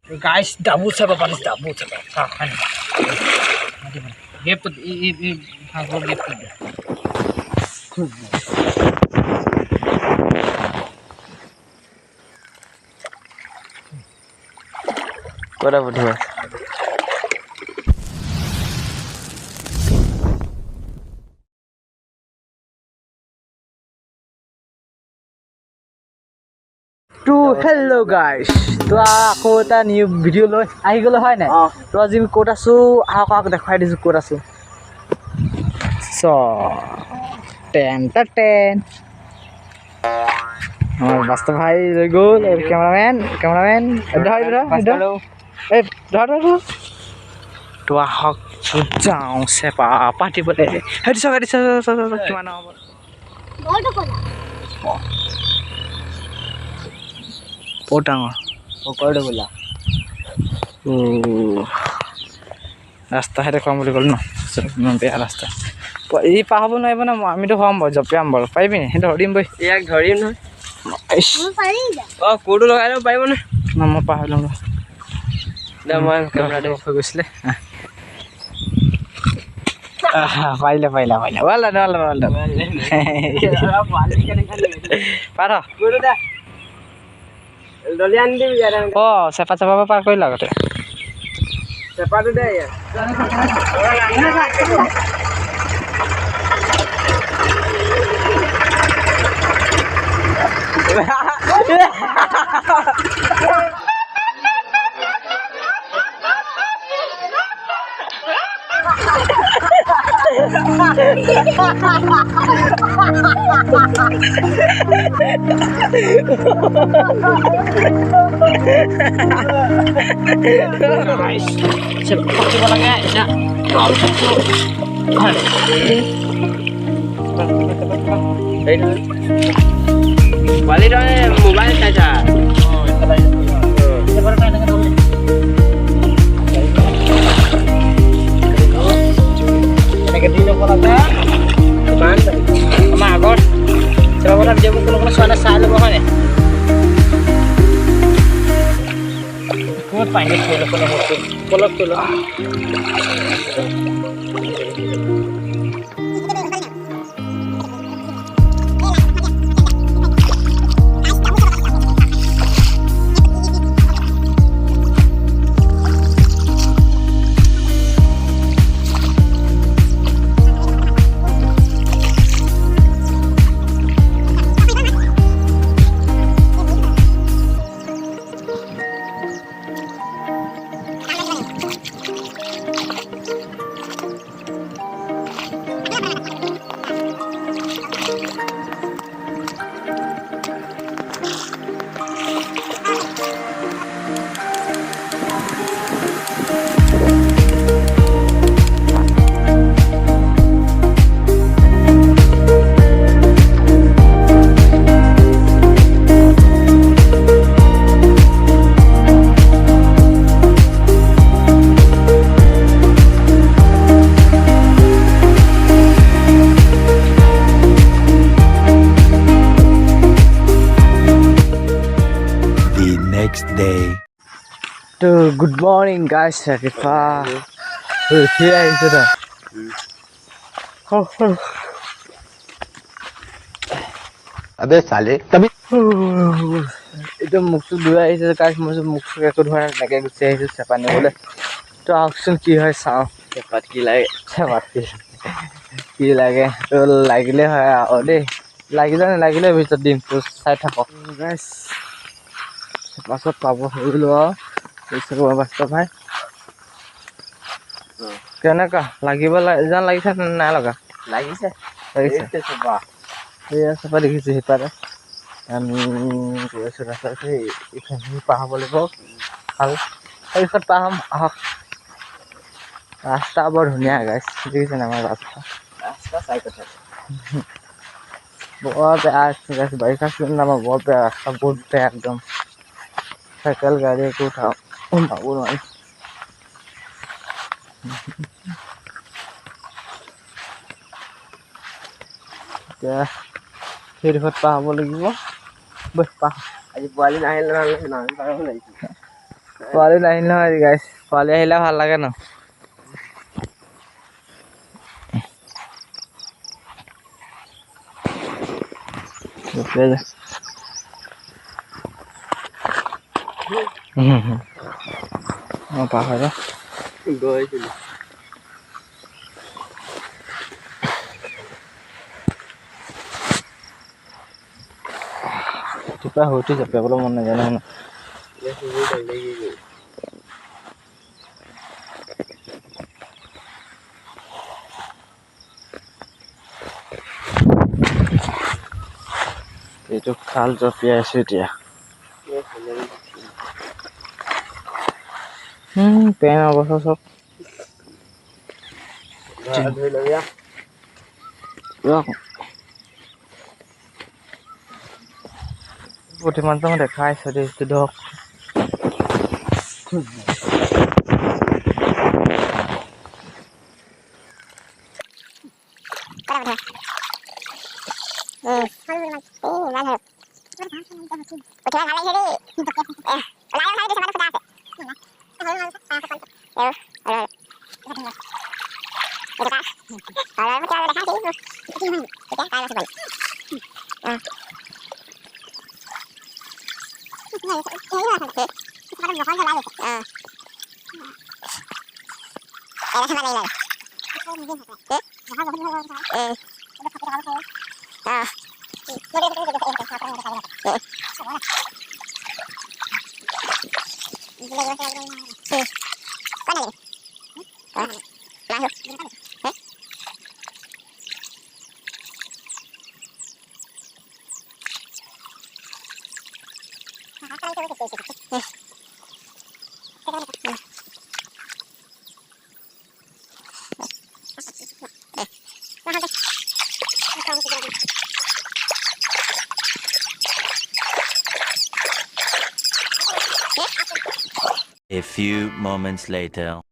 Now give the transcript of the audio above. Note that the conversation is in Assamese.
Guys, double siapa panis double siapa? Kan. Gap ini aku gap tu. Kora berdua. To hello guys. তো আকৌ এটা নিউ ভিডিও লৈ আহি গলো হয় নাই তো আজি আমি ক'ত আছো আহক দেখাই দিছো ক'ত আছো টেন আমার বাস্তব ভাই রই গল আর ক্যামেরাম্যান ধর এই ধর তো আহক যাওঁ চেপা পাতিবলে হেৰি কিমান হ'ব বহুত ডাঙৰ পকৰটো বোলা ৰাস্তা হেৰে কম বুলি ক'লো ন বেয়া ৰাস্তা ই পাৰ হ'ব নোৱাৰিব ন আমিতো হ'ম বাৰু জপিয়াম বাৰু পাৰিবি নি ধৰিম বৈ ইয়াক ধৰিম নহয় কোৰটো লগাই ল'ব পাৰিব নে মই পাহৰি ল'ম মই কেমেৰাটো অফ হৈ গৈছিলে পাৰিলে পাৰ চেপা পাৰ কৰিলা আগতে চেপাটো দে মোবাইল চাইছা আমাৰ আগত চেপাপথাৰ ভিডিঅ'বোৰ কোনো চোৱা নাই চাই ল'ব হয় নাই ক'ত পানী থৈ ল'ব পলক থৈ লওক তো গুড মৰ্নিং গাইজ ৰাতিপুৱা উঠি আহিছোঁ দে अबे साले तभी এইটো মুখটো ধুই আহিছে গাইজ মই মুখটো একো ধোৱা নাই তেনেকৈ গুচি আহিছোঁ চেপা নিবলৈ তো আহকচোন কি হয় চাওঁ চেপাত কি লাগে কি লাগে তো লাগিলে হয় আৰু দেই লাগিলে নালাগিলে ভিতৰত দিম তো চাই থাকক গাইজ পাছত পাব হৈ গ'লো আৰু বাস্তৱ ভাই কেনেকুৱা লাগিব যেন লাগিছে নাই লগা লাগিছে সেয়া চেপা দেখিছোঁ সিপাৰে আমি গৈ আছোঁ ৰাস্তাত এইখিনি পাৰ হ'ব লাগিব ভাল তাৰপিছত পাৰ হ'ম আহক ৰাস্তা বৰ ধুনীয়া গাইছ দেখিছেনে আমাৰ ৰাস্তা चाय কথা বৰ বেয়া গাইছ বাৰিষা চিজন আমাৰ বৰ বেয়া ৰাস্তা বহুত বেয়া একদম চাইকেল গাড়ী একো উঠাব নোৱাৰি এতিয়া সেইডোখৰত পাৰ হ'ব লাগিব বৈ পাৰ আজি পোৱালি নাহিলে নহ'লে নামি পাৰিব লাগিছিল পোৱালি নাহিল নহয় গাইছ পোৱালি আহিলে ভাল লাগে ন পাহৰা গৈছিলোঁ ৰাতিপুৱা শুই উঠি জঁপিয়াবলৈ মন নাযায় নহয় ন এইটো খাল জঁপিয়াইছো এতিয়া পেন অৱস্থা চব ধৰি ল'বি প্ৰতিমানটো মই দেখাই আছো দেই ধৰক A few moments later.